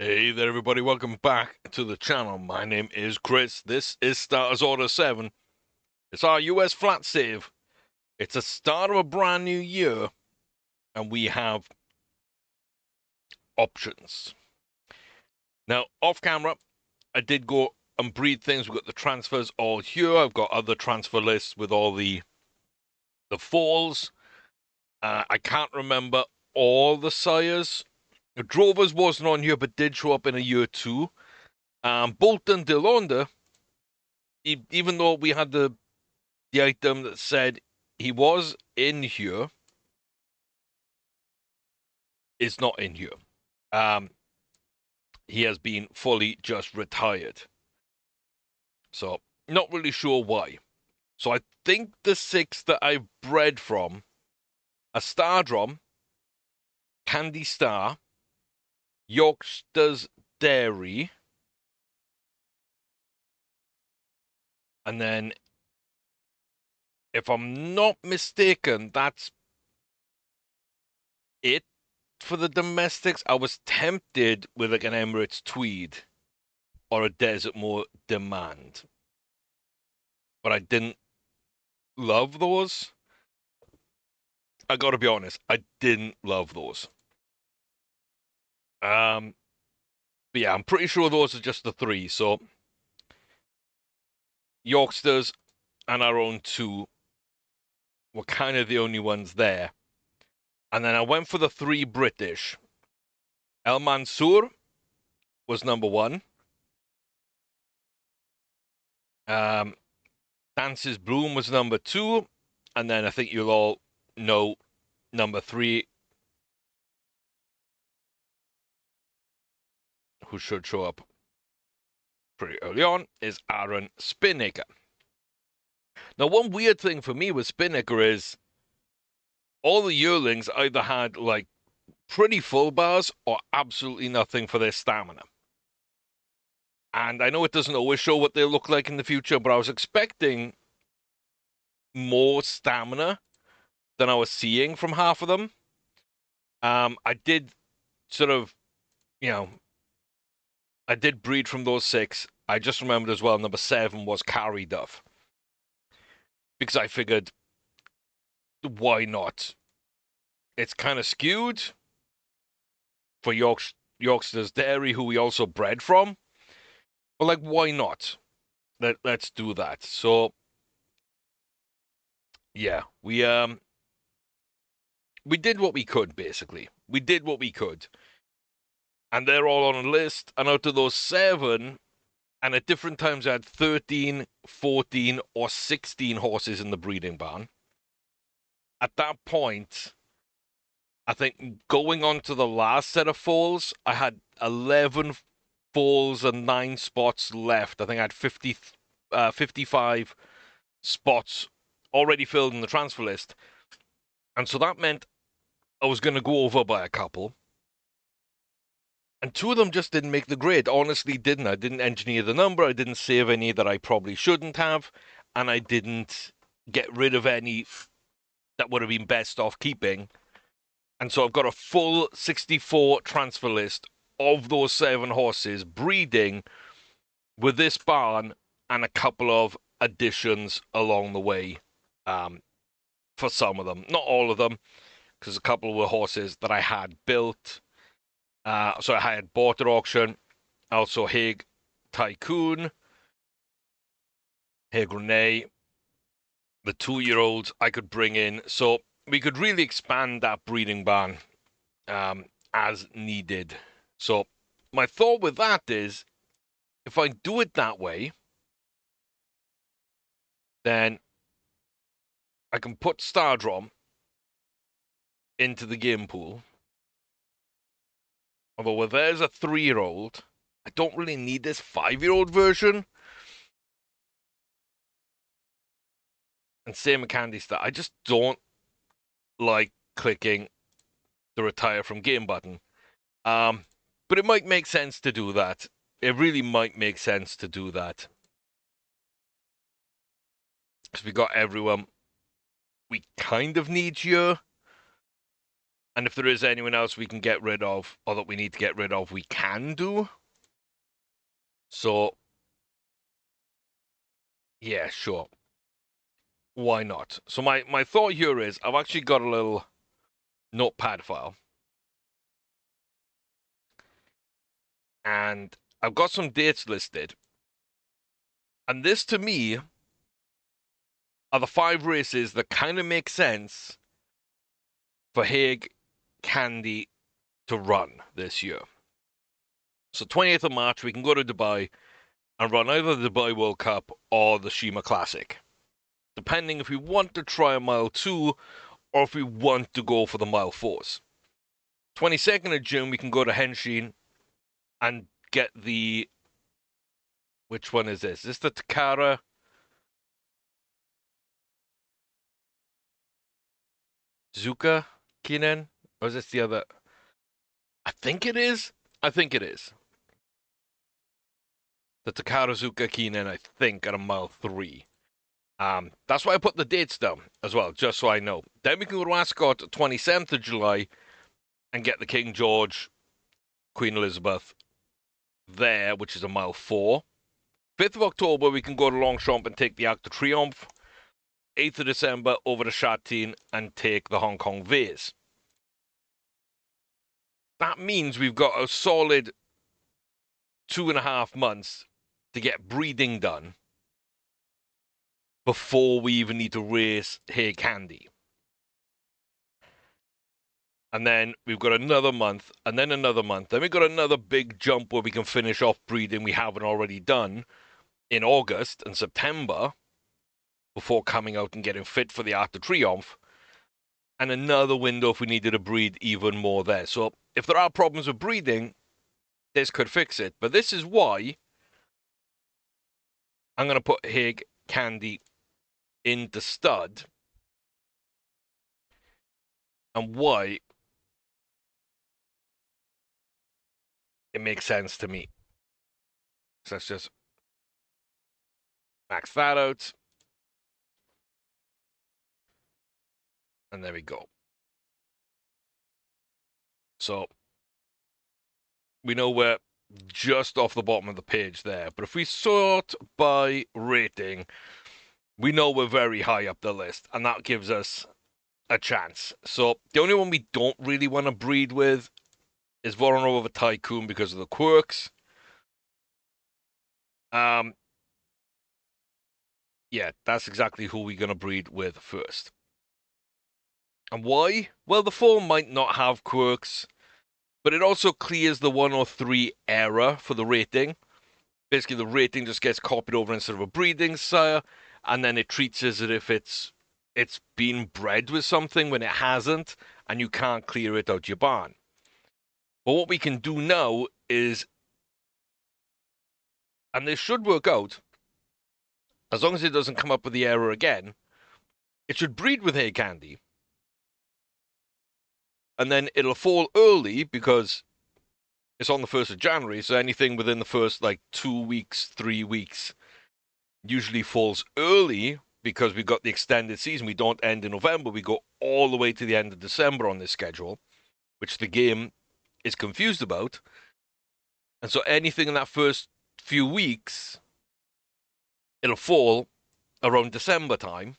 Hey there, everybody. Welcome back to the channel. My name is Chris. This is Starters Order 7. It's our US flat save. It's a start of a brand new year, and we have options. Now, off camera, I did go and breed things. We've got the transfers all here. I've got other transfer lists with all the falls. I can't remember all the sires. The Drovers wasn't on here, but did show up in a year 2. Bolton DeLonda, even though we had the item that said he was in here, is not in here. He has been fully just retired. So, not really sure why. So I think the 6 that I've bred from are Stardrom, Candy Star, Yorkster's Dairy, and then, if I'm not mistaken, that's it for the domestics. I was tempted with like an Emirates Tweed or a Desert Moor Demand, but I didn't love those. I gotta be honest, I didn't love those. But yeah, I'm pretty sure those are just the 3. So Yorksters and our own 2 were kind of the only ones there. And then I went for the 3 British. El Mansour was number 1. Dance's Bloom was number 2. And then I think you'll all know number 3, who should show up pretty early on, is Aaron Spinnaker. Now, one weird thing for me with Spinnaker is all the yearlings either had like pretty full bars or absolutely nothing for their stamina. And I know it doesn't always show what they look like in the future, but I was expecting more stamina than I was seeing from half of them. I did sort of, I did breed from those 6. I just remembered as well, number 7 was Carry Duff. Because I figured, why not? It's kind of skewed for Yorkster's Dairy, who we also bred from. But like, why not? Let's do that. So yeah, we did what we could, basically. We did what we could. And they're all on a list. And out of those 7, and at different times I had 13, 14, or 16 horses in the breeding barn. At that point, I think going on to the last set of falls, I had 11 falls and 9 spots left. I think I had 55 spots already filled in the transfer list. And so that meant I was going to go over by a couple. And 2 of them just didn't make the grade. Honestly, didn't. I didn't engineer the number. I didn't save any that I probably shouldn't have. And I didn't get rid of any that would have been best off keeping. And so I've got a full 64 transfer list of those 7 horses breeding with this barn and a couple of additions along the way for some of them. Not all of them, because a couple were horses that I had built. So I had bought at auction. Also Hague Tycoon, Hague Renee, the 2-year-olds I could bring in. So we could really expand that breeding barn as needed. So my thought with that is, if I do it that way, then I can put Stardrom into the game pool. Although where there's a 3-year-old, I don't really need this 5-year-old version. And same with Candy Star. I just don't like clicking the retire from game button. But it might make sense to do that. It really might make sense to do that. Because we got everyone we kind of need here. And if there is anyone else we can get rid of, or that we need to get rid of, we can do. So, yeah, sure. Why not? So my thought here is I've actually got a little notepad file. And I've got some dates listed. And this, to me, are the 5 races that kind of make sense for Haig Candy to run this year. So 28th of March, we can go to Dubai and run either the Dubai World Cup or the Shima Classic, depending if we want to try a mile 2 or if we want to go for the mile 4s. 22nd of June, we can go to Henshin and get the... Which one is this? Is this the Takara? Zuka Kinen? Or is this the other? I think it is. I think it is. The Takarazuka Kinen, I think, at a mile 3. That's why I put the dates down as well, just so I know. Then we can go to Ascot 27th of July and get the King George, Queen Elizabeth there, which is a mile 4. 5th of October, we can go to Longchamp and take the Arc de Triomphe. 8th of December, over to Sha Tin and take the Hong Kong Vase. That means we've got a solid 2.5 months to get breeding done before we even need to race Haig Candy. And then we've got another month, and then another month. Then we've got another big jump where we can finish off breeding we haven't already done in August and September before coming out and getting fit for the Arc de Triomphe. And another window if we needed to breed even more there. So if there are problems with breeding, this could fix it. But this is why I'm going to put Haig Candy into stud, and why it makes sense to me. So let's just max that out. And there we go. So we know we're just off the bottom of the page there. But if we sort by rating, we know we're very high up the list, and that gives us a chance. So the only one we don't really want to breed with is Voronova Tycoon because of the quirks. Yeah, that's exactly who we're going to breed with first. And why? Well, the foal might not have quirks, but it also clears the 103 error for the rating. Basically, the rating just gets copied over instead of a breeding sire, and then it treats it as if it's been bred with something when it hasn't, and you can't clear it out your barn. But what we can do now is, and this should work out, as long as it doesn't come up with the error again, it should breed with Haig Candy. And then it'll fall early because it's on the 1st of January, so anything within the first, 2 weeks, 3 weeks, usually falls early because we've got the extended season. We don't end in November. We go all the way to the end of December on this schedule, which the game is confused about. And so anything in that first few weeks, it'll fall around December time.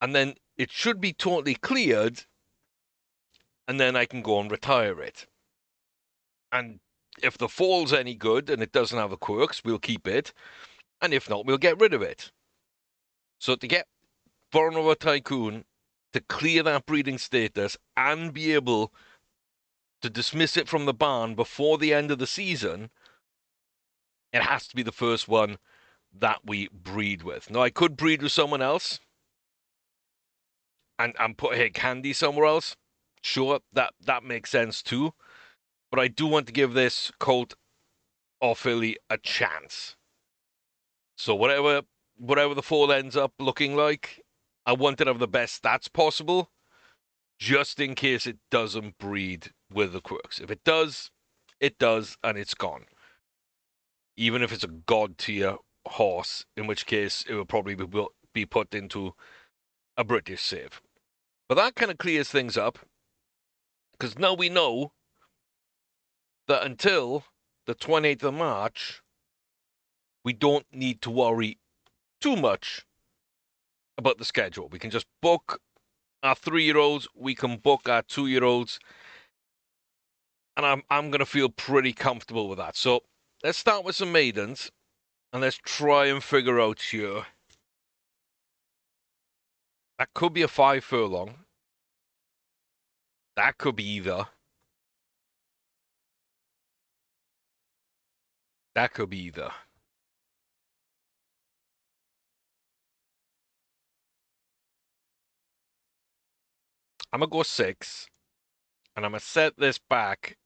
And then it should be totally cleared, and then I can go and retire it. And if the fall's any good and it doesn't have the quirks, we'll keep it. And if not, we'll get rid of it. So to get Voronova Tycoon to clear that breeding status and be able to dismiss it from the barn before the end of the season, it has to be the first one that we breed with. Now, I could breed with someone else and put Haig Candy somewhere else. Sure, that makes sense too. But I do want to give this colt or filly a chance. So whatever the fall ends up looking like, I want it to have the best stats possible, just in case it doesn't breed with the quirks. If it does, and it's gone. Even if it's a god tier horse, in which case it will probably be put into a British save. But that kind of clears things up. Because now we know that until the 28th of March, we don't need to worry too much about the schedule. We can just book our 3-year-olds, we can book our 2-year-olds, and I'm going to feel pretty comfortable with that. So let's start with some maidens, and let's try and figure out here. That could be a 5 furlong. That could be either. That could be either. I'm going to go 6, and I'm going to set this back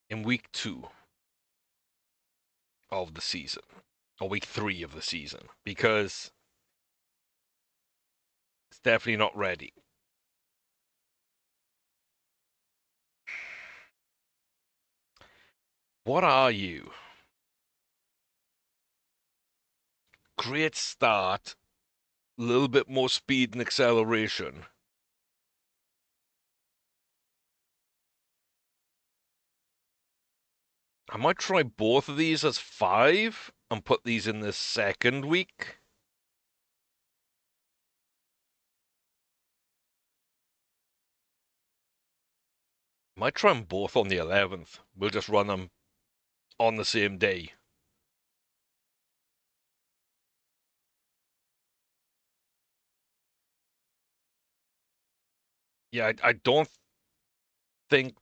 in week 2 of the season, or week 3 of the season, because it's definitely not ready. What are you? Great start. A little bit more speed and acceleration. I might try both of these as 5 and put these in the second week. Might try them both on the 11th. We'll just run them on the same day. Yeah, I don't think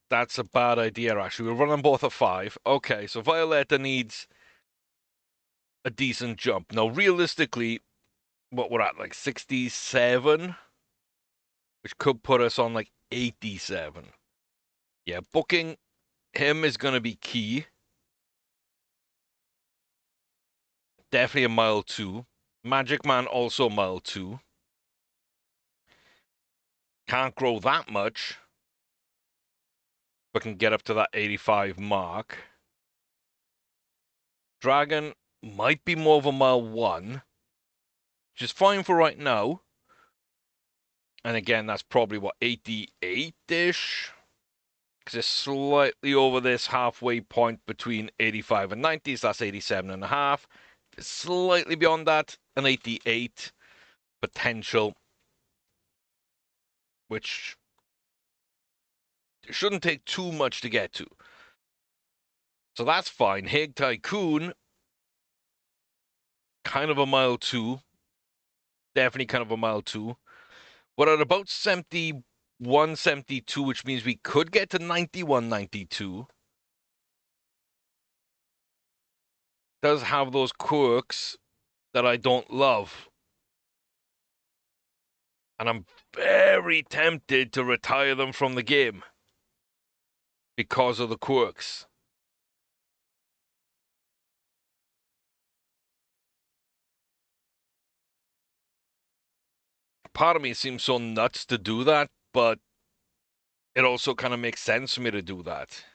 that's a bad idea, actually. We'll run them both at 5. Okay, so Violetta needs a decent jump. Now, realistically, what we're at, like 67, which could put us on like 87. Yeah, booking him is going to be key. Definitely a mile 2. Magic Man also mile 2. Can't grow that much, but can get up to that 85 mark. Dragon might be more of a mile 1, which is fine for right now. And again, that's probably what, 88-ish? Because it's slightly over this halfway point between 85 and 90, so that's 87.5. Slightly beyond that, an 88 potential, which shouldn't take too much to get to. So that's fine. Hague Tycoon, kind of a mile 2. Definitely kind of a mile 2. We're at about 71, 72, which means we could get to 91, 92. Does have those quirks that I don't love. And I'm very tempted to retire them from the game because of the quirks. Part of me seems so nuts to do that, but it also kind of makes sense for me to do that.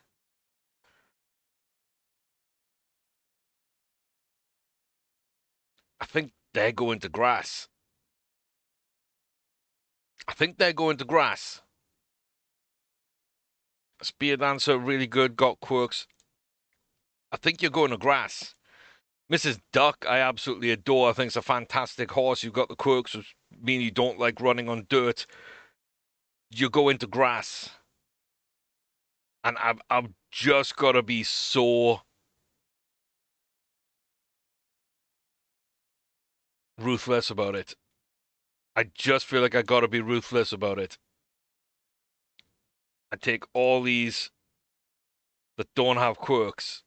I think they're going to grass. Spear Dancer, really good, got quirks. I think you're going to grass. Mrs. Duck, I absolutely adore. I think it's a fantastic horse. You've got the quirks, which mean you don't like running on dirt. You go into grass. And I've just got to be so ruthless about it. I just feel like I got to be ruthless about it. I take all these that don't have quirks,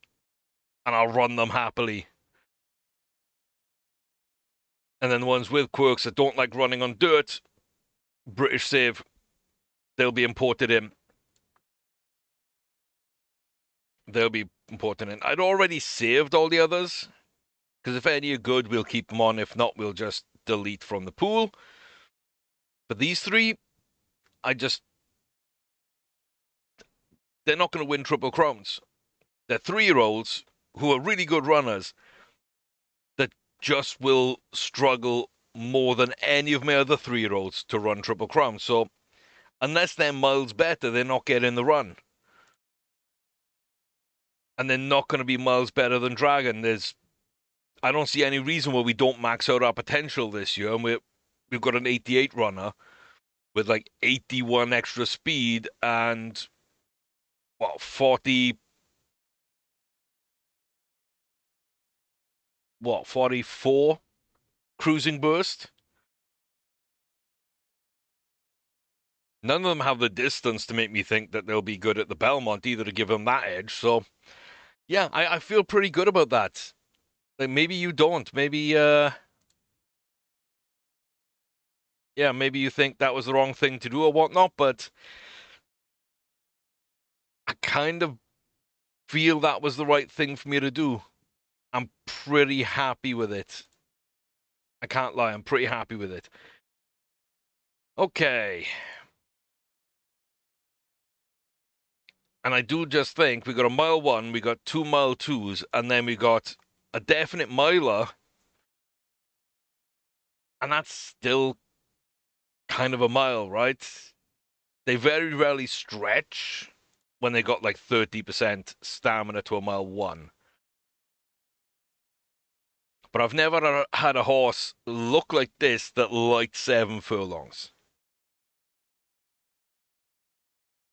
and I'll run them happily. And then the ones with quirks that don't like running on dirt, British save, they'll be imported in. I'd already saved all the others, because if any are good, we'll keep them on. If not, we'll just delete from the pool. But these 3, they're not going to win Triple Crowns. They're 3-year-olds who are really good runners that just will struggle more than any of my other 3-year-olds to run Triple Crowns. So Unless they're miles better, they're not getting the run. And they're not going to be miles better than Dragon. I don't see any reason why we don't max out our potential this year. And we've got an 88 runner with like 81 extra speed and 44 cruising burst. None of them have the distance to make me think that they'll be good at the Belmont either, to give them that edge. So yeah, I feel pretty good about that. Like, maybe you don't. Maybe yeah, maybe you think that was the wrong thing to do or whatnot, but I kind of feel that was the right thing for me to do. I'm pretty happy with it. I can't lie, I'm pretty happy with it. Okay. And I do just think we got a mile 1, we got 2 mile 2s, and then we got a definite miler. And that's still kind of a mile, right? They very rarely stretch when they got like 30% stamina to a mile 1. But I've never had a horse look like this that liked 7 furlongs.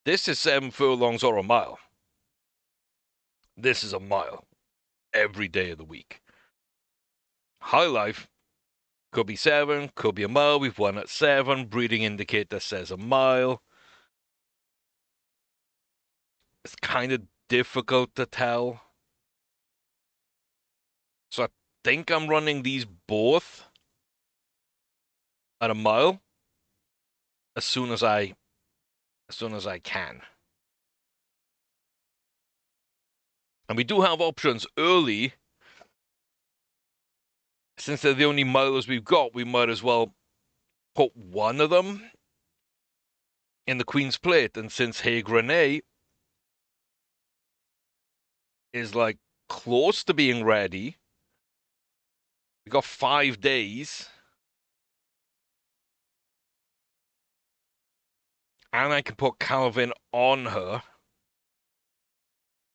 This is 7 furlongs or a mile. This is a mile every day of the week. High Life could be 7, could be a mile. We've won at 7. Breeding indicator says a mile. It's kind of difficult to tell. So I think I'm running these both at a mile as soon as I can. And we do have options early. Since they're the only milers we've got, we might as well put one of them in the Queen's Plate. And since Hey Grenade is like close to being ready, we got 5 days. And I can put Calvin on her.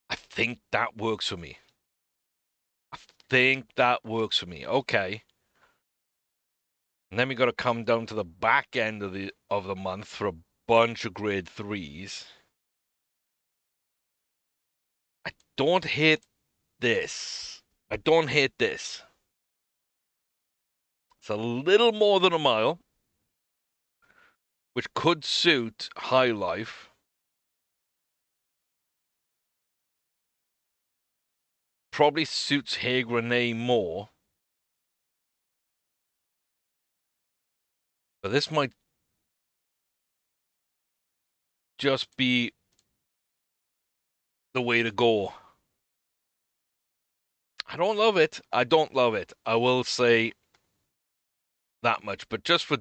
I think that works for me. Okay. And then we got to come down to the back end of the month for a bunch of grade 3s. I don't hate this. It's a little more than a mile, which could suit High Life. Probably suits Hey Grenade more. But this might just be the way to go. I don't love it. I will say that much. But just for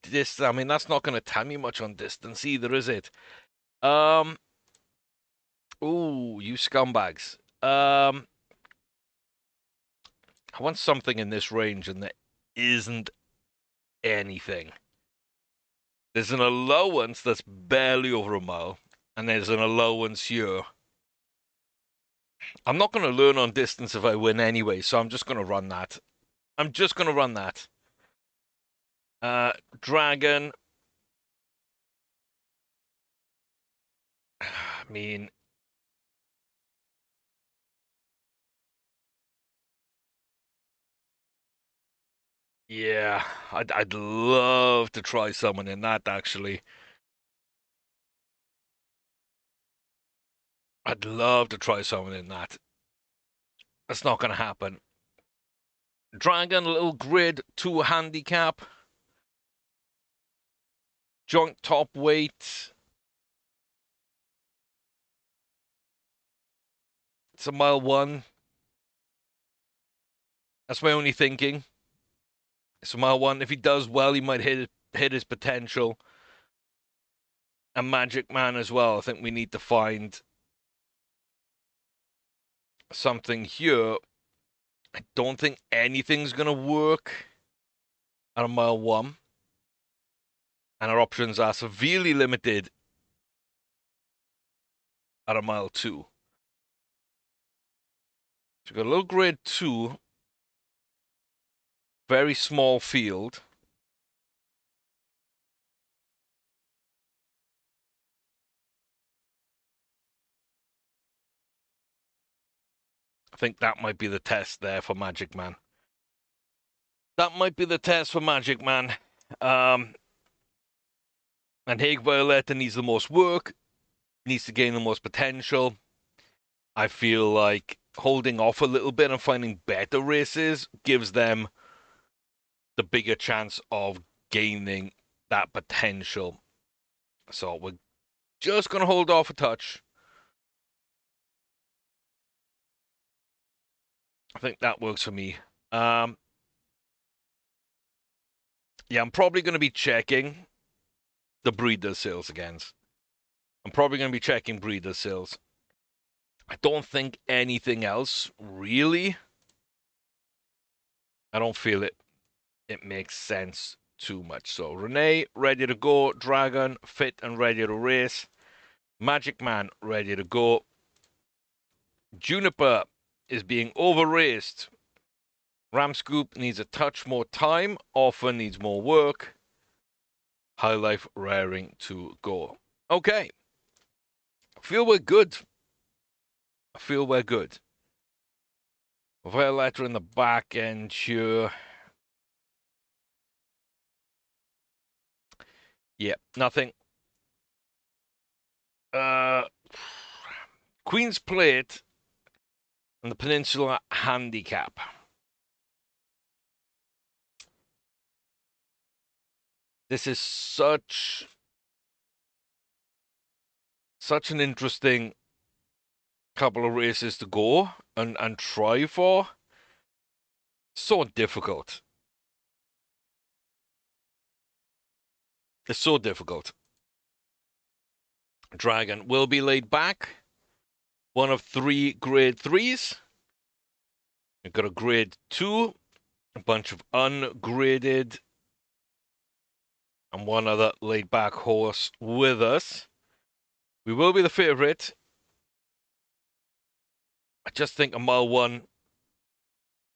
this, I mean, that's not going to tell me much on distance either, is it? Ooh, you scumbags. I want something in this range, and there isn't anything. There's an allowance that's barely over a mile, and there's an allowance here. I'm not going to learn on distance if I win anyway, so I'm just going to run that. Dragon. I mean, yeah, I'd love to try someone in that, actually. I'd love to try someone in that. That's not going to happen. Dragon, little grid, 2 handicap. Joint top weight. It's a mile 1. That's my only thinking. It's a mile 1. If he does well, he might hit his potential. A Magic Man as well. I think we need to find something here. I don't think anything's going to work at a mile 1. And our options are severely limited at a mile 2. So we've got a little grade 2, very small field. I think that might be the test there for Magic Man. That might be the test for Magic Man. And Hague Violetta needs the most work, needs to gain the most potential. I feel like holding off a little bit and finding better races gives them the bigger chance of gaining that potential. So we're just going to hold off a touch. I think that works for me. Yeah, I'm probably going to be checking the breeder sales again. I'm probably going to be checking breeder sales. I don't think anything else, really. I don't feel it makes sense too much. So Renee, ready to go. Dragon, fit and ready to race. Magic Man, ready to go. Juniper is being over-raced. Ramscoop needs a touch more time. Often needs more work. High Life raring to go. Okay. I feel we're good. Violetta in the back end here. Yeah, nothing. Queen's Plate and the Peninsula Handicap. This is such an interesting couple of races to go and try for. So difficult. It's so difficult. Dragon will be laid back. One of 3 grade 3s. We've got a grade 2, a bunch of ungraded, and one other laid back horse with us. We will be the favorite. I just think a mile 1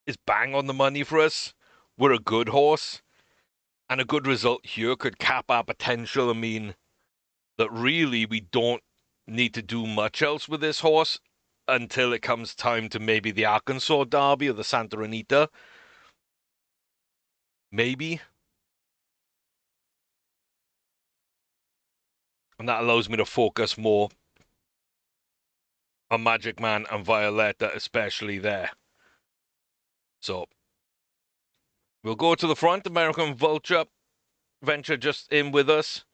is bang on the money for us. We're a good horse, and a good result here could cap our potential and mean that really we don't need to do much else with this horse until it comes time to maybe the Arkansas Derby or the Santa Anita. Maybe. And that allows me to focus more on Magic Man and Violetta, especially there. So we'll go to the front. American Vulture venture just in with us.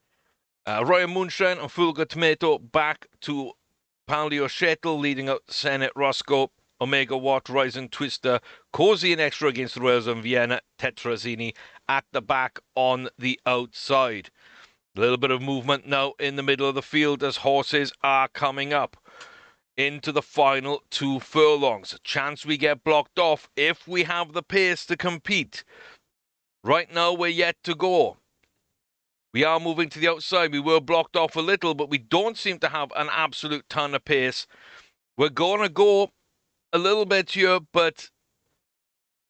Royal Moonshine and Fulga Tomato back to Palio Shuttle, leading out Senate Roscoe, Omega Watt, Rising Twister, Cozy and Extra against the Royals and Vienna, Tetrazini at the back on the outside. A little bit of movement now in the middle of the field as horses are coming up into the final 2 furlongs. A chance we get blocked off if we have the pace to compete. Right now, we're yet to go. We are moving to the outside. We were blocked off a little, but we don't seem to have an absolute ton of pace. We're going to go a little bit here, but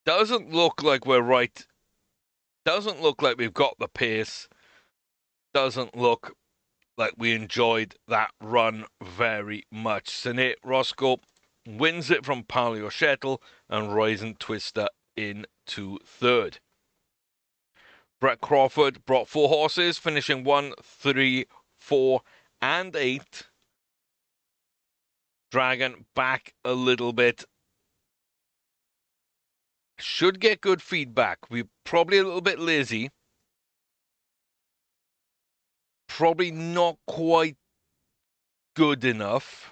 doesn't look like we're right. Doesn't look like we've got the pace. Doesn't look like we enjoyed that run very much. Senate Roscoe wins it from Palio Shuttle and Rising Twister into 3rd. Brett Crawford brought 4 horses, finishing 1, 3, 4, and 8. Dragon back a little bit. Should get good feedback. We're probably a little bit lazy. Probably not quite good enough.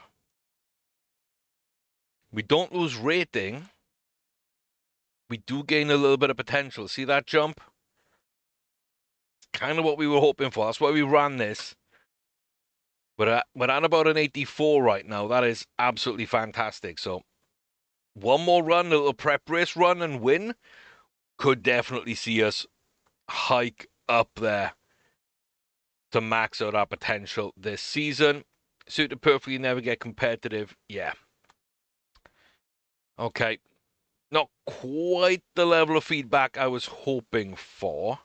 We don't lose rating. We do gain a little bit of potential. See that jump? Kind of what we were hoping for. That's why we ran this. We're at about an 84 right now. That is absolutely fantastic. So one more run, a little prep race run and win could definitely see us hike up there to max out our potential this season. Suited perfectly, never get competitive. Yeah. Okay. Not quite the level of feedback I was hoping for.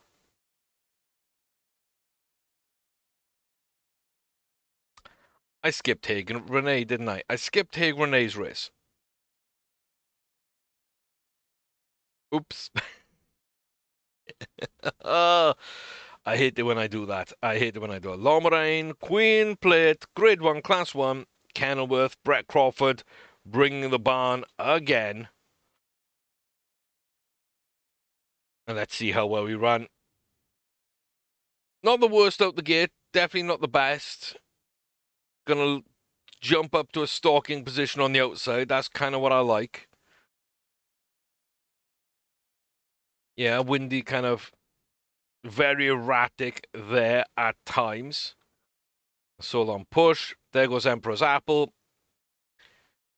I skipped Haig and Renee, didn't I? I skipped Haig Renee's race. Oops. I hate it when I do that. I hate it when I do it. Lomeraine, Queen Plate, Grade 1, Class 1, Kenilworth, Brett Crawford, bringing the barn again. And let's see how well we run. Not the worst out the gate. Definitely not the best. Gonna jump up to a stalking position on the outside. That's kind of what I like. Yeah, windy, kind of very erratic there at times. So long push. There goes Emperor's Apple.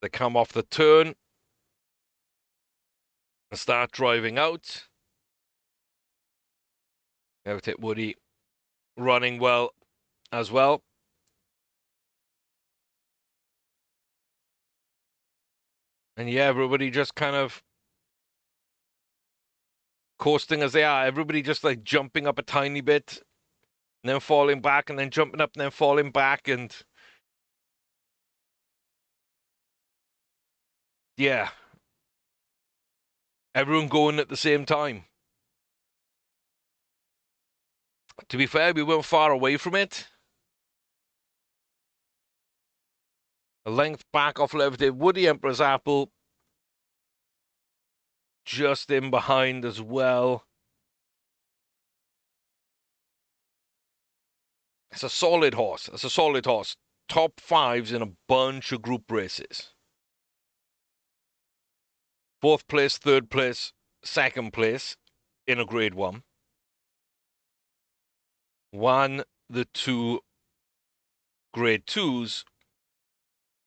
They come off the turn and start driving out. Everett Woody running well as well. And yeah, everybody just kind of coasting as they are. Everybody just like jumping up a tiny bit and then falling back and then jumping up and then falling back. And yeah, everyone going at the same time. To be fair, we weren't far away from it. A length back off Levitate Woody, Emperor's Apple. Just in behind as well. It's a solid horse. It's a solid horse. Top fives in a bunch of group races. 4th place, 3rd place, 2nd place in a Grade 1. Won the 2 Grade 2s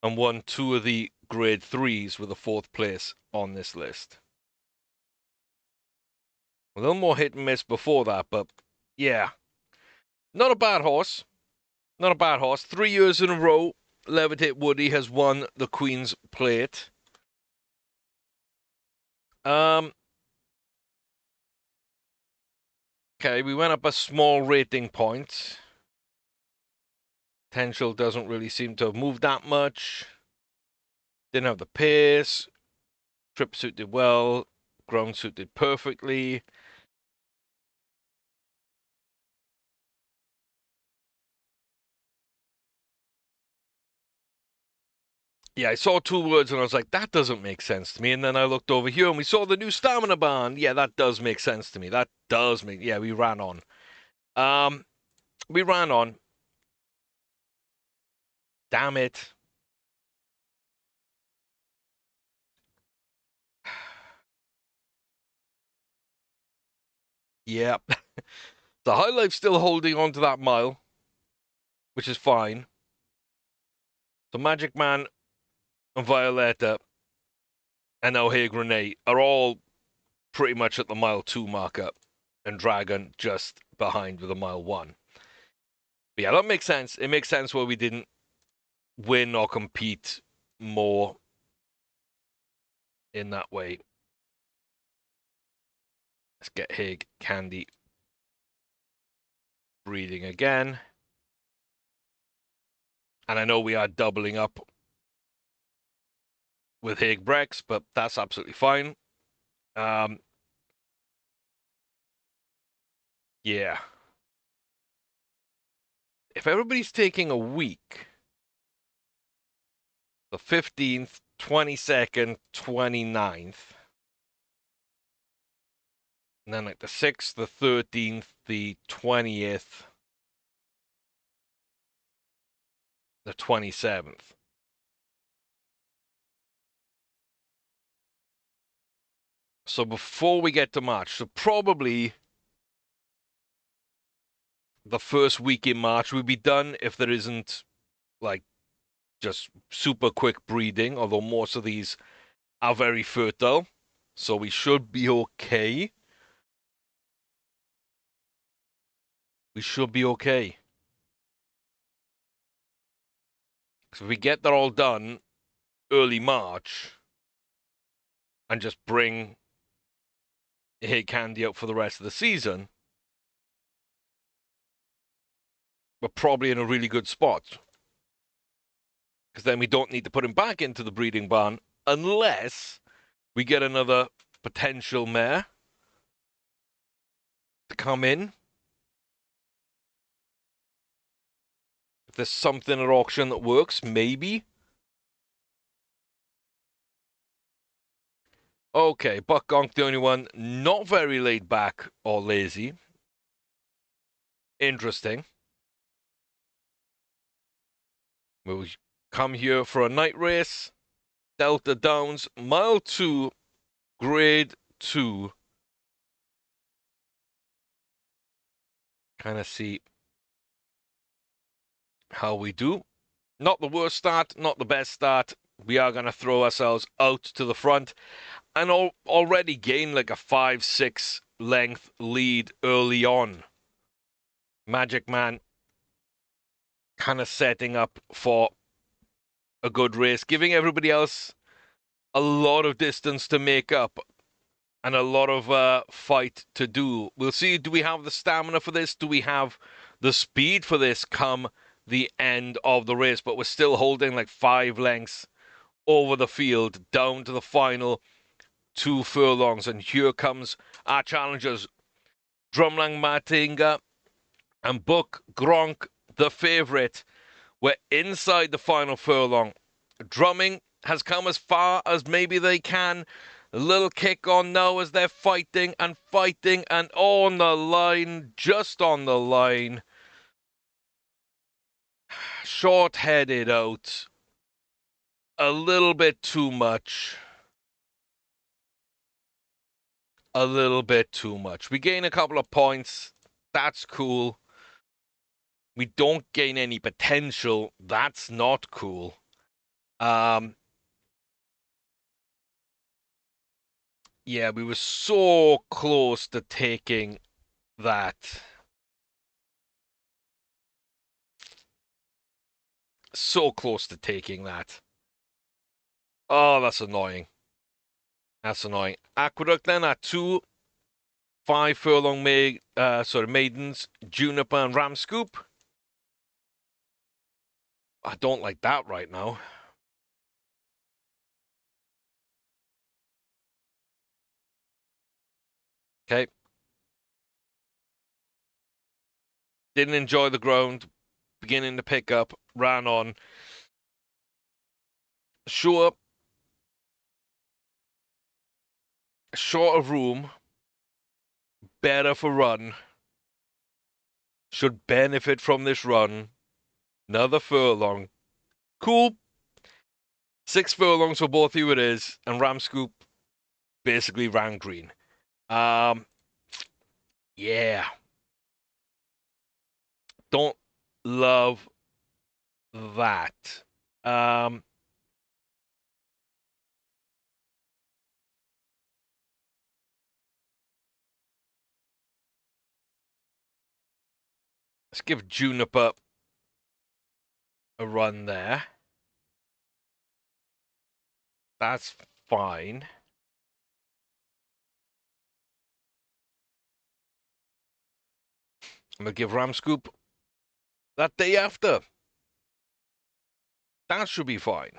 and won 2 of the Grade 3s with a 4th place on this list. A little more hit and miss before that, but yeah. Not a bad horse. Not a bad horse. 3 years in a row, Levitate Woody has won the Queen's Plate. Okay, we went up a small rating point. Potential doesn't really seem to have moved that much. Didn't have the pace. Trip suited well. Ground suited perfectly. Yeah, I saw 2 words and I was like, that doesn't make sense to me. And then I looked over here and we saw the new stamina band. Yeah, that does make sense to me. That does make, yeah, we ran on. We ran on. Damn it. Yeah. The High Life's still holding on to that mile, which is fine. So Magic Man and Violetta and now Hey Grenade are all pretty much at the mile 2 marker, and Dragon just behind with a mile 1. But yeah, that makes sense. It makes sense why we didn't win or compete more in that way. Let's get Hig Candy breathing again. And I know we are doubling up with Hig Brex, but that's absolutely fine. Yeah. If everybody's taking a week, the 15th, 22nd, 29th, and then like the 6th, the 13th, the 20th, the 27th. So before we get to March, so probably the first week in March we'll be done if there isn't like just super quick breeding, although most of these are very fertile. So we should be okay. We should be okay. Because if we get that all done early March and just bring hay candy out for the rest of the season, we're probably in a really good spot. Because then we don't need to put him back into the breeding barn unless we get another potential mare to come in. If there's something at auction that works, maybe. Okay, Buck Gonk, the only one not very laid back or lazy. Interesting. We'll come here for a night race. Delta Downs, mile 2, grade 2. Kind of see how we do. Not the worst start, not the best start. We are going to throw ourselves out to the front and already gain like a 5-6 length lead early on. Magic Man kind of setting up for a good race, giving everybody else a lot of distance to make up and a lot of fight to do. We'll see, do we have the stamina for this? Do we have the speed for this come the end of the race? But we're still holding like 5 lengths over the field down to the final 2 furlongs. And here comes our challengers, Drumlang Matinga and Buck Gronk, the favourite. We're inside the final furlong. Drumming has come as far as maybe they can. A little kick on now as they're fighting and on the line, just on the line. Short-headed out. A little bit too much. A little bit too much. We gain a couple of points. That's cool. We don't gain any potential. That's not cool. Yeah, we were so close to taking that. So close to taking that. Oh, that's annoying. That's annoying. Aqueduct then at 2 5 furlong maidens, Juniper and Ram Scoop. I don't like that right now. Okay. Didn't enjoy the ground. Beginning to pick up. Ran on. Sure. Short of room. Better for run. Should benefit from this run. Another furlong. Cool. 6 furlongs for both of you it is. And Ram Scoop basically ran green. Yeah. Don't love that. Let's give Juniper a run there. That's fine. I'm going to give Ram Scoop that day after. That should be fine.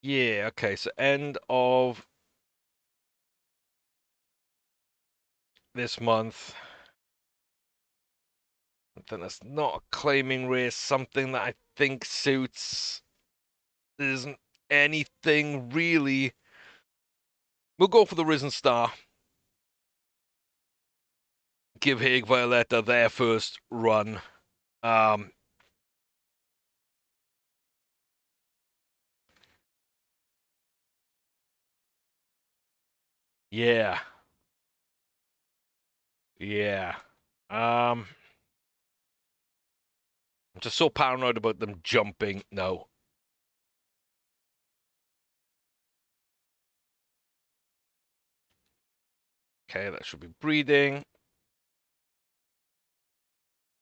Yeah, okay, so end of this month. Then it's not a claiming race, something that I think suits. There isn't anything really. We'll go for the Risen Star. Give Hague Violetta their first run. Yeah. Yeah. I'm just so paranoid about them jumping. No. Okay, that should be breeding.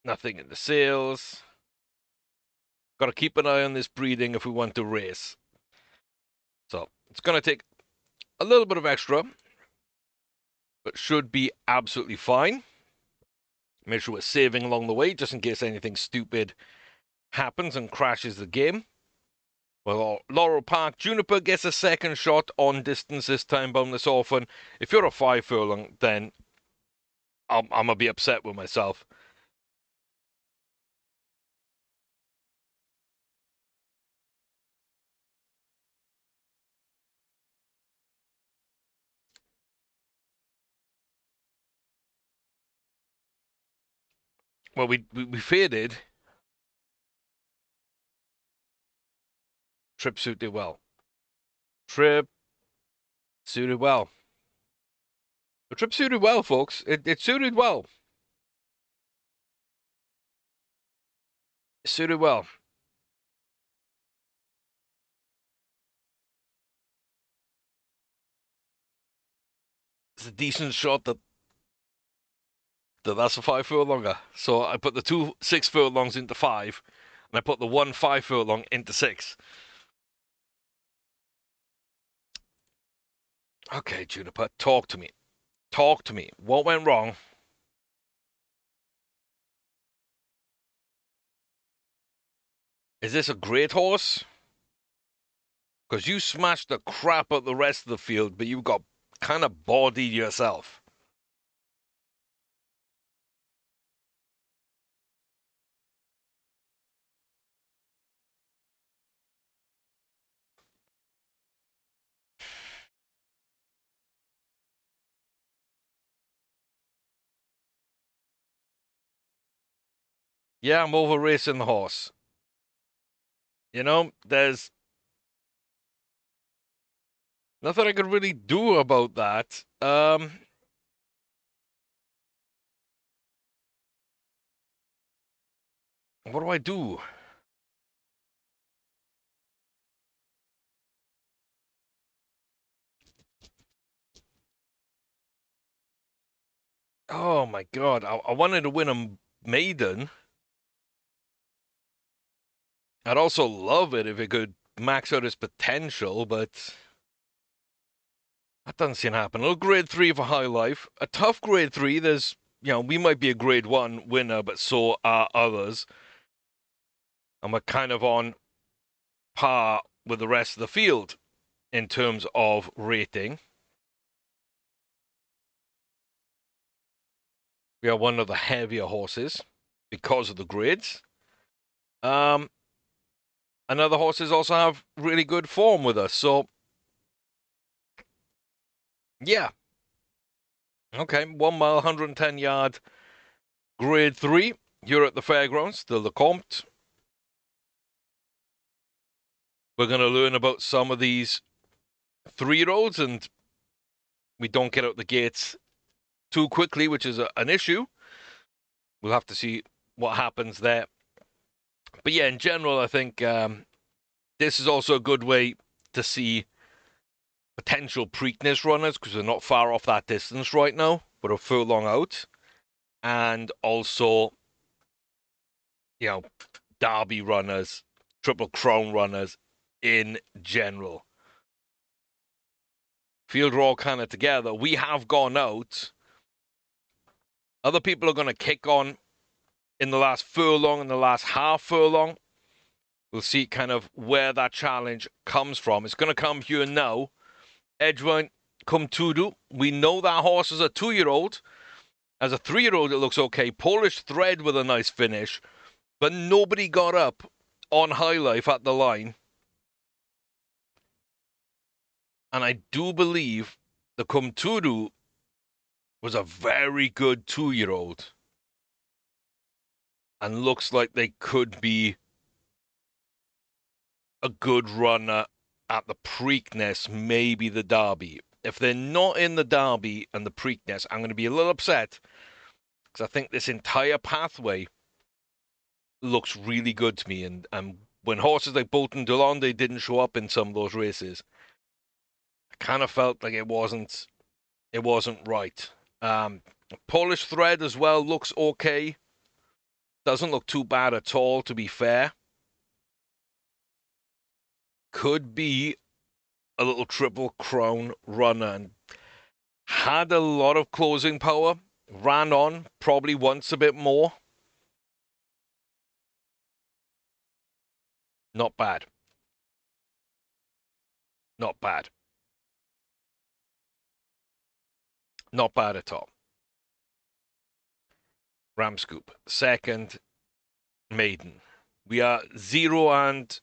Nothing in the sails. Got to keep an eye on this breeding if we want to race. So it's going to take a little bit of extra, but should be absolutely fine. Make sure we're saving along the way, just in case anything stupid happens and crashes the game. Well, Laurel Park, Juniper gets a second shot on distance this time, bonus orphan. If you're a 5 furlong, then I'm going to be upset with myself. Well, we faded. Trip suited well. Trip suited well. The trip suited well, folks. It suited well. It suited well. It's a decent shot that's a 5 furlonger. So I put the 2 6 furlongs into 5, and I put the 1 5 furlong into 6. Okay, Juniper, talk to me. Talk to me. What went wrong? Is this a great horse? Because you smashed the crap out the rest of the field, but you got kind of bodied yourself. Yeah, I'm over racing the horse. You know, there's nothing I could really do about that. What do I do? Oh my god, I wanted to win a maiden. I'd also love it if it could max out his potential, but that doesn't seem to happen. A little grade 3 for High Life. A tough grade 3. There's, we might be a grade 1 winner, but so are others. And we're kind of on par with the rest of the field in terms of rating. We are one of the heavier horses because of the grades. And other horses also have really good form with us. So, yeah. Okay, 1 mile, 110 yard, grade 3. You're at the fairgrounds, the Lecomte. We're going to learn about some of these 3-year-olds, and we don't get out the gates too quickly, which is an issue. We'll have to see what happens there. But yeah, in general, I think this is also a good way to see potential Preakness runners, because we're not far off that distance right now. We're a furlong out. And also, Derby runners, Triple Crown runners in general. Field are all kind of together. We have gone out. Other people are going to kick on in the last furlong and the last half furlong. We'll see kind of where that challenge comes from. It's going to come here now. Edgewine Cumtudu. We know that horse is a 2-year-old. As a 3-year-old, it looks okay. Polish Thread with a nice finish. But nobody got up on High Life at the line. And I do believe the Cumtudu was a very good 2-year-old. And looks like they could be a good runner at the Preakness, maybe the Derby. If they're not in the Derby and the Preakness, I'm going to be a little upset, because I think this entire pathway looks really good to me. And when horses like Bolton Delonde didn't show up in some of those races, I kind of felt like it wasn't right. Polish Thread as well looks okay. Doesn't look too bad at all, to be fair. Could be a little Triple Crown runner and had a lot of closing power. Ran on, probably once a bit more. Not bad. Not bad. Not bad at all. Ram Scoop. Second, Maiden. We are 0-4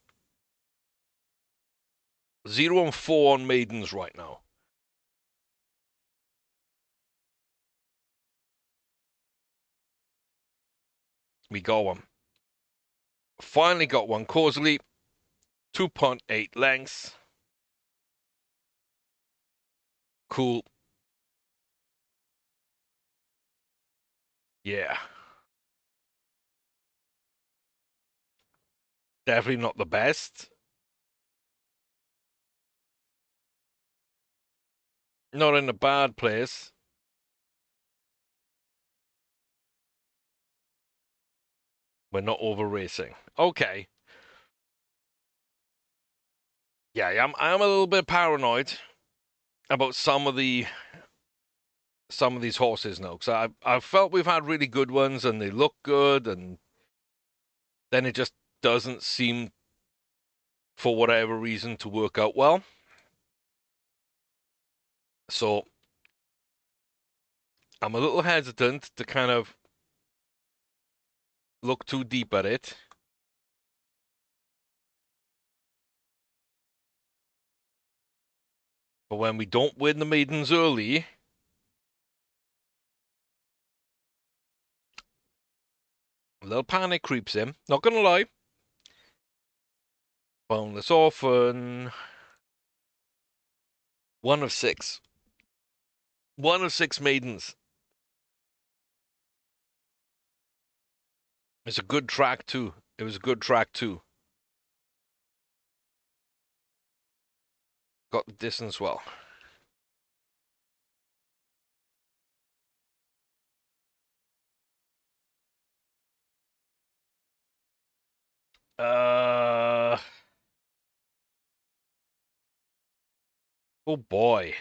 on Maidens right now. We got one. Finally got one. Causally, 2.8 lengths. Cool. Yeah. Definitely not the best. Not in a bad place. We're not over racing. Okay. Yeah, I'm a little bit paranoid about some of these horses now, because I've felt we've had really good ones and they look good, and then it just doesn't seem, for whatever reason, to work out well. So I'm a little hesitant to kind of look too deep at it. But when we don't win the maidens early, a little panic creeps in. Not gonna lie. Boneless orphan. 1 of 6. 1 of 6 maidens. It's a good track too. It was a good track too. Got the distance well. Uh oh boy.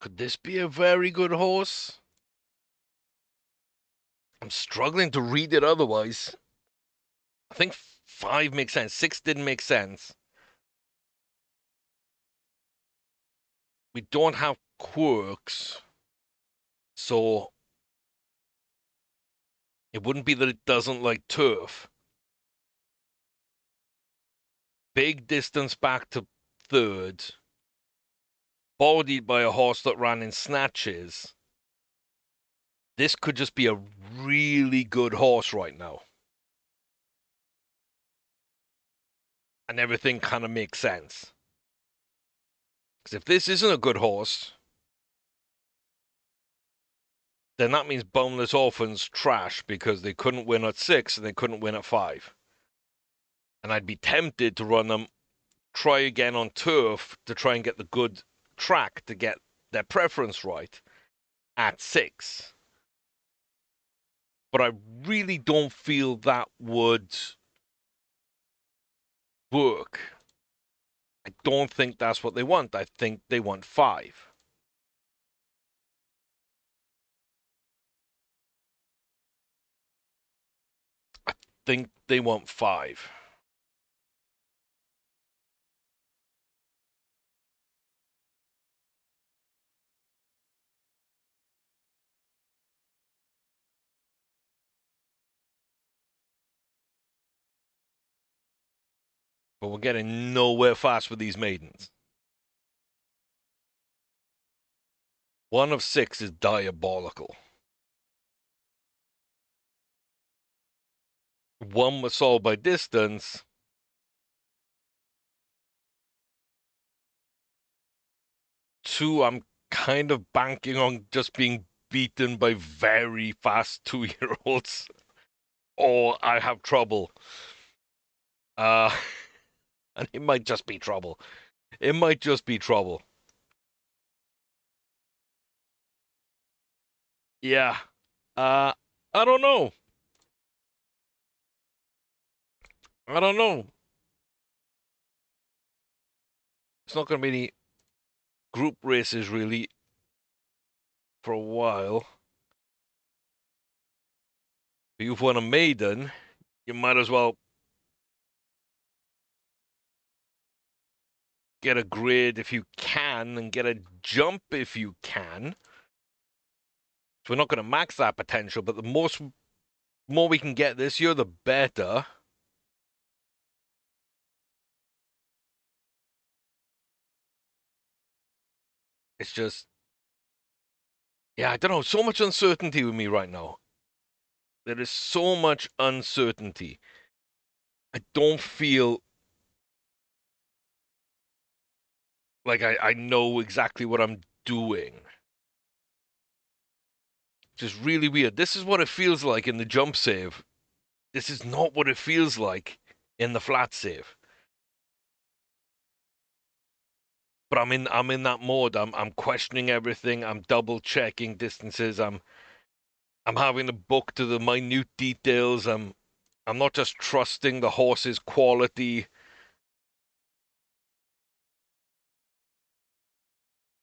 Could this be a very good horse? I'm struggling to read it otherwise. I think 5 makes sense. 6 didn't make sense. We don't have quirks, so it wouldn't be that it doesn't like turf. Big distance back to third. Bodied by a horse that ran in snatches. This could just be a really good horse right now. And everything kind of makes sense. Because if this isn't a good horse, then that means Boneless Orphans trash because they couldn't win at 6 and they couldn't win at 5. And I'd be tempted to run them, try again on turf to try and get the good track to get their preference right at 6. But I really don't feel that would work. I don't think that's what they want. I think they want 5. I think they want 5. But we're getting nowhere fast with these maidens. 1 of 6 is diabolical. 1 was sold by distance. 2, I'm kind of banking on just being beaten by very fast 2-year-olds, or I have trouble. Uh, and it might just be trouble. It might just be trouble. Yeah. I don't know. I don't know. It's not going to be any group races really for a while. If you've won a maiden, you might as well get a grid if you can and get a jump if you can. So we're not going to max that potential, but the more we can get this year, the better. It's just, yeah, I don't know. So much uncertainty with me right now. There is so much uncertainty. I don't feel like I know exactly what I'm doing. Just really weird. This is what it feels like in the jump save. This is not what it feels like in the flat save. But I'm in that mode. I'm questioning everything. I'm double checking distances. I'm having to book to the minute details. I'm not just trusting the horse's quality.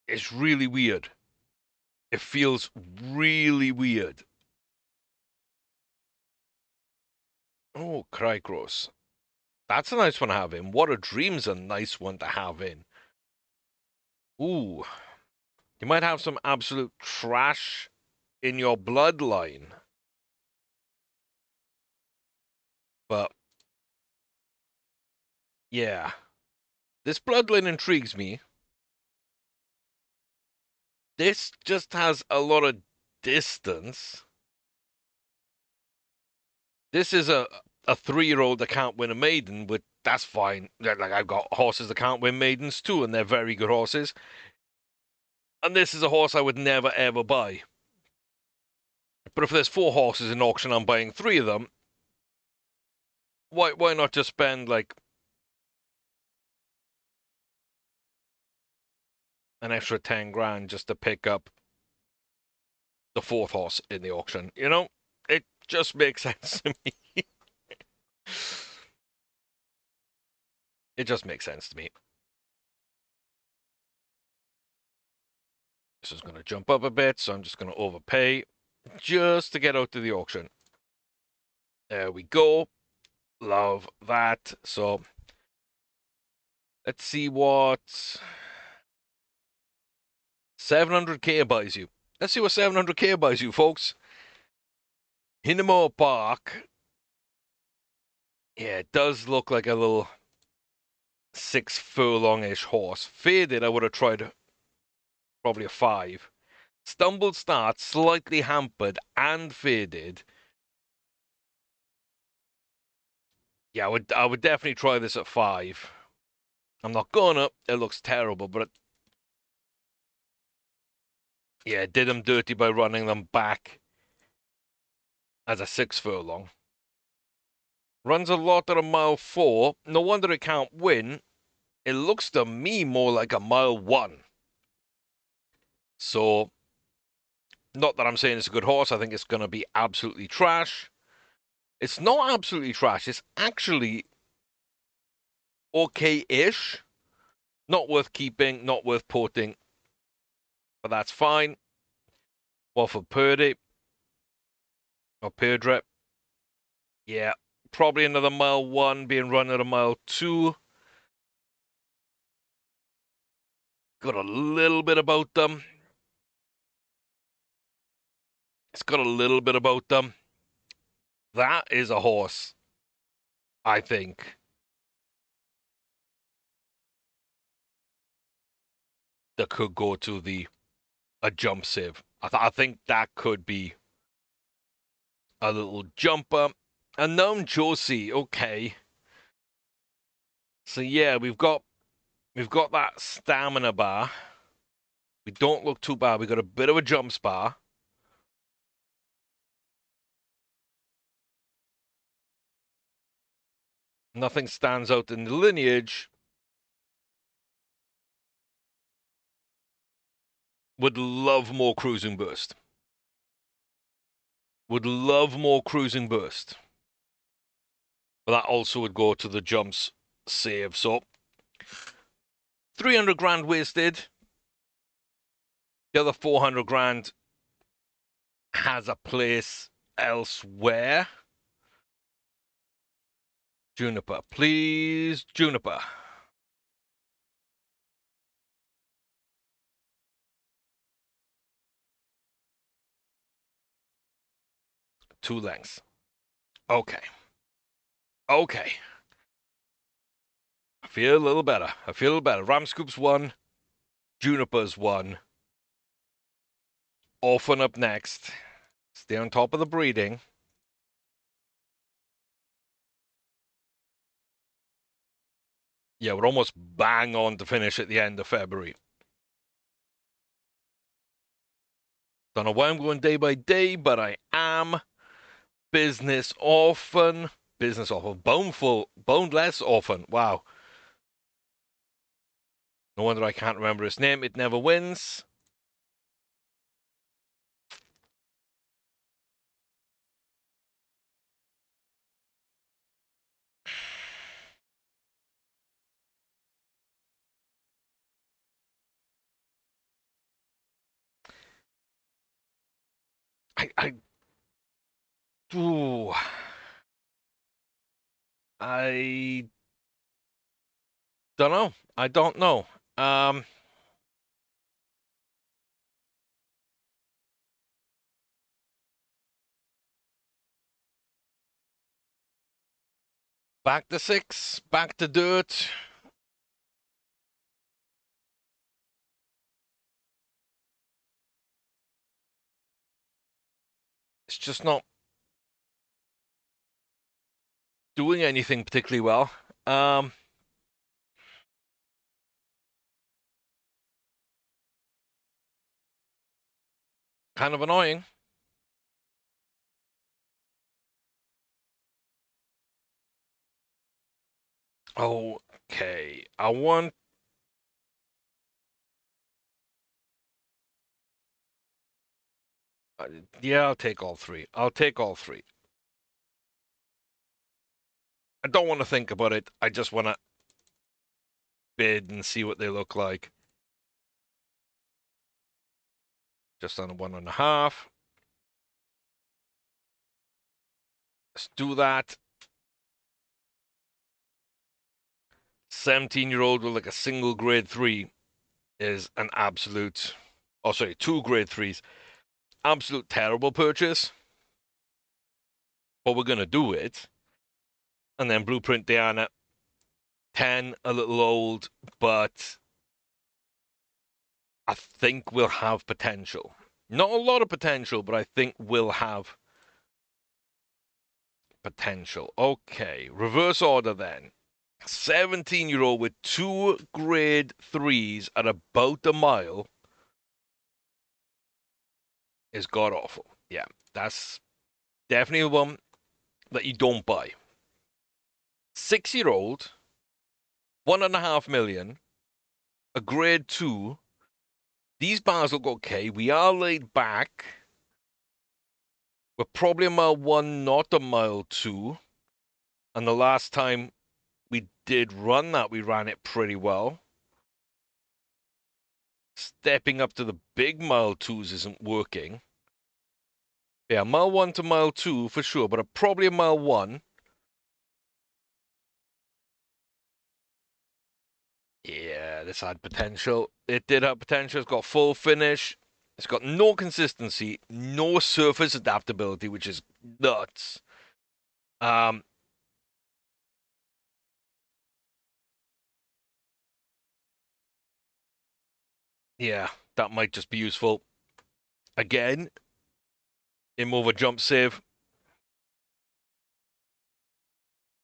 It's really weird. It feels really weird. Oh, Cricross. That's a nice one to have in. What a Dream's a nice one to have in. Ooh. You might have some absolute trash in your bloodline. But, yeah. This bloodline intrigues me. This just has a lot of distance. This is a 3-year-old that can't win a maiden, but that's fine. Like, I've got horses that can't win maidens too, and they're very good horses. And this is a horse I would never ever buy. But if there's 4 horses in auction, I'm buying 3 of them. Why not just spend like an extra 10 grand just to pick up the 4th horse in the auction? You know, it just makes sense to me. It just makes sense to me. This is going to jump up a bit, so I'm just going to overpay just to get out to the auction. There we go. Love that. So let's see what 700k buys you. Let's see what 700k buys you, folks. Hinnamore Park. Yeah, it does look like a little 6 furlong-ish horse. Faded, I would have tried probably a 5. Stumbled start, slightly hampered, and faded. Yeah, I would definitely try this at 5. I'm not gonna. It looks terrible, but yeah, did them dirty by running them back as a 6 furlong. Runs a lot at a mile 4. No wonder it can't win. It looks to me more like a mile 1. So, not that I'm saying it's a good horse. I think it's going to be absolutely trash. It's not absolutely trash. It's actually okay-ish. Not worth keeping, not worth porting. But that's fine. Well, for Purdy or Perdre, yeah, probably another mile 1 being run at a mile 2. Got a little bit about them. It's got a little bit about them. That is a horse, I think, that could go to a jump save. I think that could be a little jumper. Unknown Josie, okay. So yeah, we've got that stamina bar. We don't look too bad. We got a bit of a jump spar. Nothing stands out in the lineage. Would love more cruising burst. Would love more cruising burst. But that also would go to the jumps save. So 300 grand wasted. The other 400 grand has a place elsewhere. Juniper, please, Juniper. Two lengths. Okay. Okay. I feel a little better. I feel a little better. Ramscoop's one. Juniper's one. Orphan up next. Stay on top of the breeding. Yeah, we're almost bang on to finish at the end of February. Don't know why I'm going day by day, but I am. Business orphan. Business orphan. Boneful. Boneless orphan. Wow. No wonder I can't remember his name. It never wins. Ooh. I don't know. I don't know. Back to 6. Back to dirt. It's just not doing anything particularly well. Kind of annoying. Okay. I want. Yeah, I'll take all three. I'll take all three. I don't want to think about it. I just want to bid and see what they look like. Just on 1.5. Let's do that. 17-year-old with like a single grade 3 is an absolute. Oh, sorry, 2 grade 3s. Absolute terrible purchase. But we're going to do it. And then Blueprint Diana. 10, a little old, but I think we'll have potential. Not a lot of potential, but I think we'll have potential. Okay, reverse order then. 17-year-old with 2 grade 3s at about a mile is god awful. Yeah, that's definitely one that you don't buy. 6-year-old, 1.5 million, a grade 2. These bars look okay. We are laid back. We're probably a mile 1, not a mile 2. And the last time we did run that, we ran it pretty well. Stepping up to the big mile 2s isn't working. Yeah, mile 1 to mile 2 for sure, but probably a mile 1. Yeah, this had potential. It did have potential. It's got full finish. It's got no consistency, no surface adaptability, which is nuts. Yeah, that might just be useful. Again, in over jump save.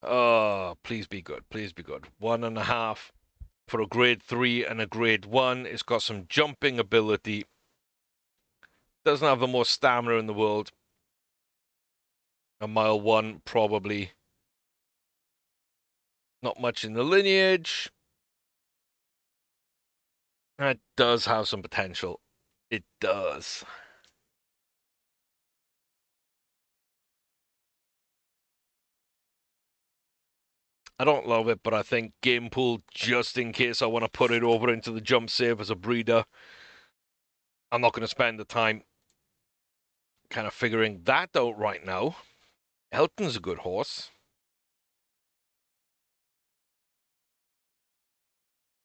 Oh, please be good. Please be good. 1.5. for a grade 3 and a grade 1. It's got some jumping ability. Doesn't have the most stamina in the world. A mile 1, probably. Not much in the lineage. That does have some potential. It does. I don't love it, but I think game pool, just in case I want to put it over into the jump save as a breeder, I'm not going to spend the time kind of figuring that out right now. Elton's a good horse.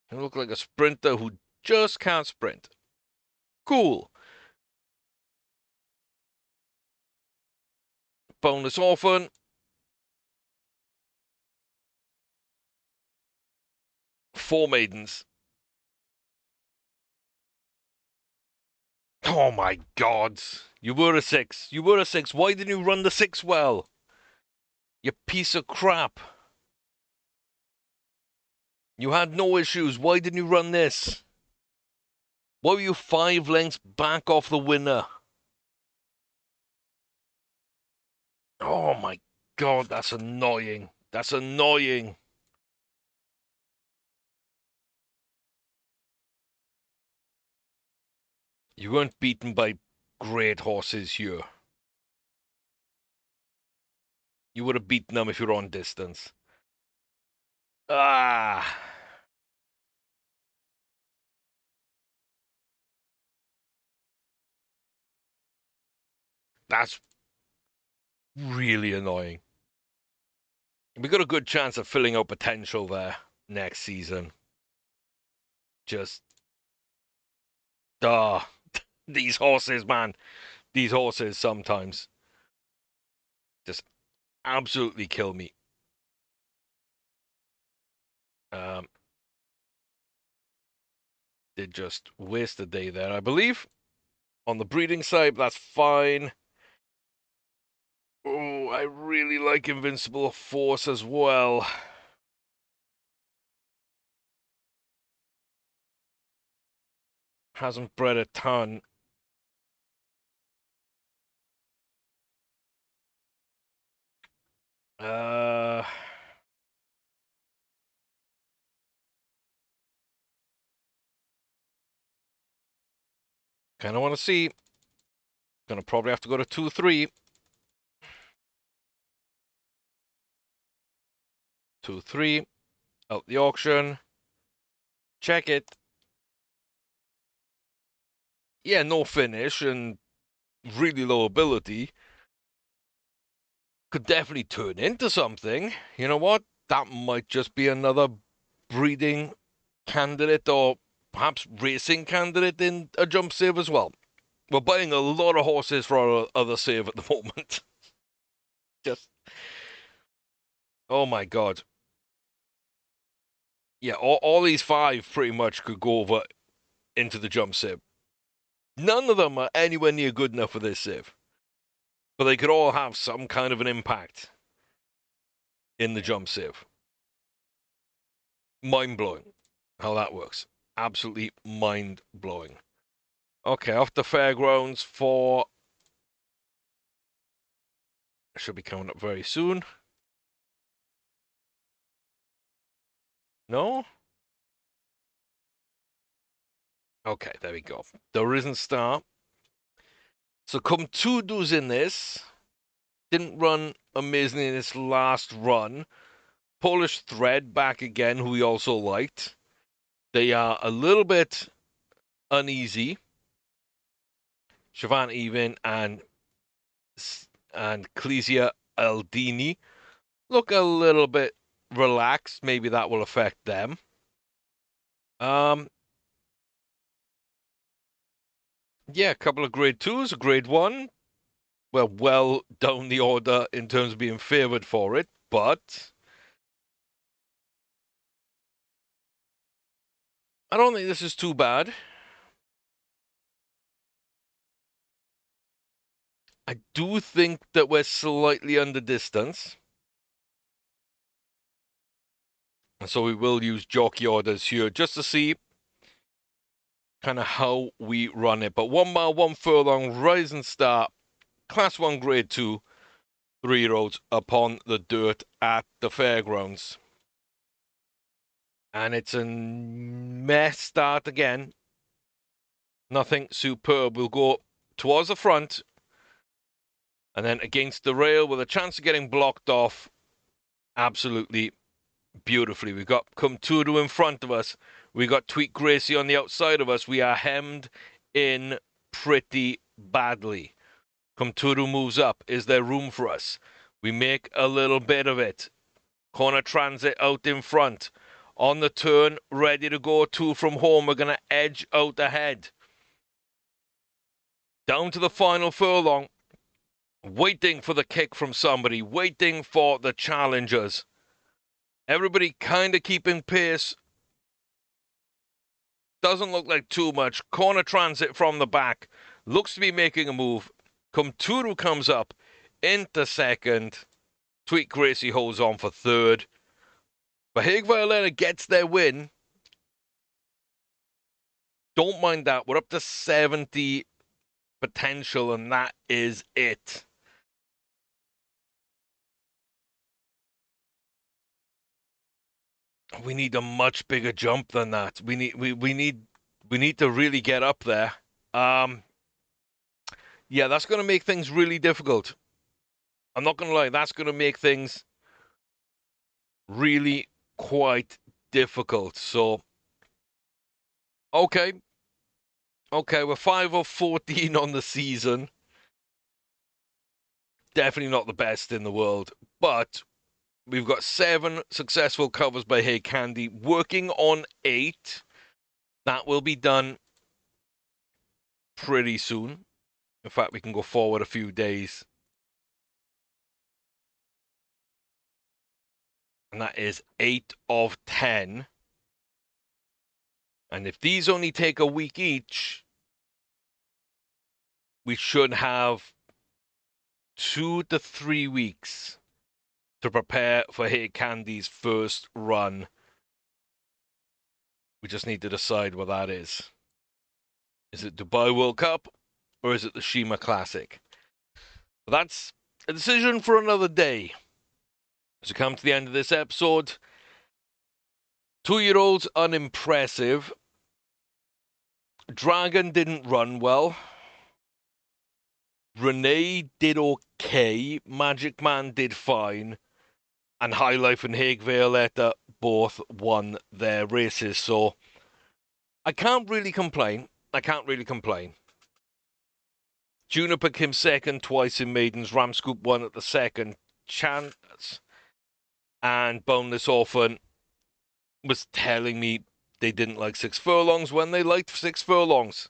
He looks like a sprinter who just can't sprint. Cool. Bonus orphan. Four maidens. Oh my god. You were a 6. You were a 6. Why didn't you run the 6 well? You piece of crap. You had no issues. Why didn't you run this? Why were you 5 lengths back off the winner? Oh my god, that's annoying. That's annoying. You weren't beaten by great horses here. You would have beaten them if you were on distance. Ah. That's really annoying. We got a good chance of filling out potential there next season. Just, these horses, man. These horses sometimes just absolutely kill me. Did just waste a day there, I believe. On the breeding side, that's fine. Oh, I really like Invincible Force as well. Hasn't bred a ton. Kind of want to see. Gonna probably have to go to 2-3. 2-3. Out the auction. Check it. Yeah, no finish and really low ability. Could definitely turn into something. You know what? That might just be another breeding candidate or perhaps racing candidate in a jump save as well. We're buying a lot of horses for our other save at the moment. Just, oh my god. Yeah, all these 5 pretty much could go over into the jump save. None of them are anywhere near good enough for this save. But they could all have some kind of an impact in the jump save. Mind-blowing how that works. Absolutely mind-blowing. Okay, off the fairgrounds for... Should be coming up very soon. No? Okay, there we go. The Risen Star. So come 2 dues in this. Didn't run amazingly in its last run. Polish Thread back again, who we also liked. They are a little bit uneasy. Siobhan Even and Clesia Aldini look a little bit relaxed. Maybe that will affect them. Yeah, a couple of grade 2s, a grade 1. We're well down the order in terms of being favoured for it, but I don't think this is too bad. I do think that we're slightly under distance. And so we will use jockey orders here just to see kind of how we run it. But 1 mile, 1 furlong, Rising Star, Class 1 Grade 2, 3-year-olds upon the dirt at the fairgrounds. And it's a mess start again. Nothing superb. We'll go towards the front and then against the rail with a chance of getting blocked off absolutely beautifully. We've got Kumturu in front of us. We got Tweet Gracie on the outside of us. We are hemmed in pretty badly. Kumturu moves up. Is there room for us? We make a little bit of it. Corner Transit out in front. On the turn, ready to go. 2 from home. We're going to edge out ahead. Down to the final furlong. Waiting for the kick from somebody. Waiting for the challengers. Everybody kind of keeping pace. Doesn't look like too much. Corner Transit from the back. Looks to be making a move. Kumturu comes up into second. Tweet Gracie holds on for third. But Hague Violetta gets their win. Don't mind that. We're up to 70 potential, and that is it. We need a much bigger jump than that. We need to really get up there. Yeah, that's going to make things really difficult. I'm not going to lie. That's going to make things really quite difficult. So, okay, we're 5 of 14 on the season. Definitely not the best in the world, but we've got 7 successful covers by Hey Candy, working on 8. That will be done pretty soon. In fact, we can go forward a few days. And that is 8 of 10. And if these only take a week each, we should have 2 to 3 weeks to prepare for Hey Candy's first run. We just need to decide what that is. Is it Dubai World Cup or is it the Shima Classic? But that's a decision for another day. As we come to the end of this episode, 2-year-olds unimpressive. Dragon didn't run well. Renee did okay. Magic Man did fine. And High Life and Hague Violetta both won their races. So I can't really complain. Juniper came second twice in Maidens. Ramscoop won at the second chance. And Boneless Orphan was telling me they didn't like 6 furlongs when they liked 6 furlongs.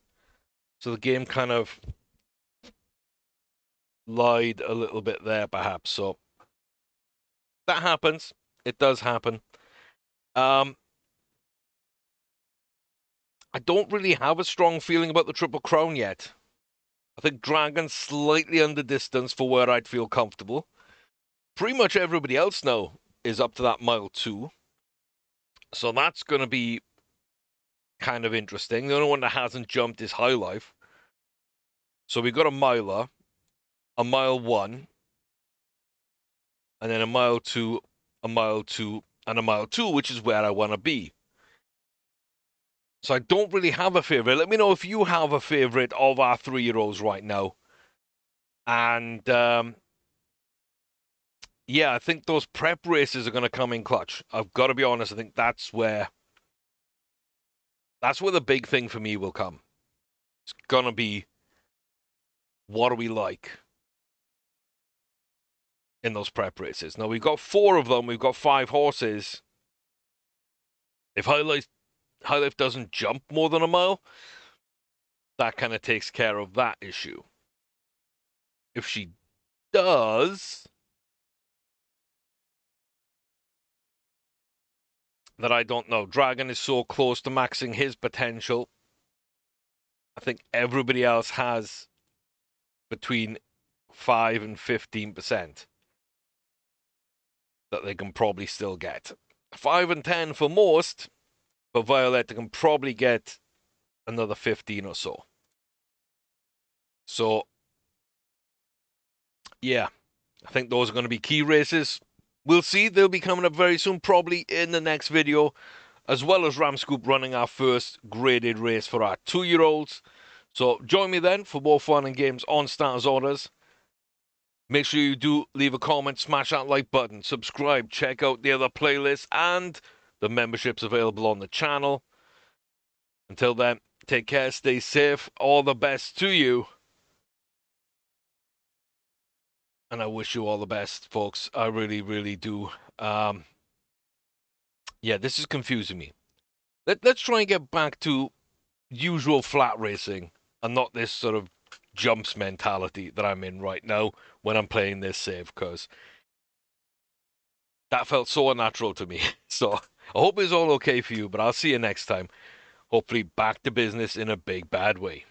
So the game kind of lied a little bit there, perhaps. So that happens. It does happen. I don't really have a strong feeling about the Triple Crown yet. I think Dragon's slightly under distance for where I'd feel comfortable. Pretty much everybody else now is up to that mile 2. So that's going to be kind of interesting. The only one that hasn't jumped is High Life. So we've got a miler, a mile 1, and then a mile 2, a mile 2, and a mile 2, which is where I want to be. So I don't really have a favorite. Let me know if you have a favorite of our 3-year-olds right now. And yeah, I think those prep races are going to come in clutch. I've got to be honest. I think that's where the big thing for me will come. It's going to be, what do we like in those prep races? Now, we've got 4 of them. We've got 5 horses. If High Life doesn't jump more than a mile, that kind of takes care of that issue. If she does, that I don't know. Dragon is so close to maxing his potential. I think everybody else has between 5 and 15% that they can probably still get. 5 and 10 for most, but Violetta can probably get another 15 or so. So, yeah, I think those are going to be key races. We'll see. They'll be coming up very soon, probably in the next video, as well as Ramscoop running our first graded race for our 2-year-olds. So join me then for more fun and games on Starters Orders. Make sure you do leave a comment, smash that like button, subscribe, check out the other playlists and the memberships available on the channel. Until then, take care, stay safe, all the best to you. And I wish you all the best, folks. I really, really do. Yeah, this is confusing me. Let's try and get back to usual flat racing and not this sort of jumps mentality that I'm in right now when I'm playing this save, because that felt so unnatural to me. So I hope it's all okay for you, but I'll see you next time. Hopefully back to business in a big bad way.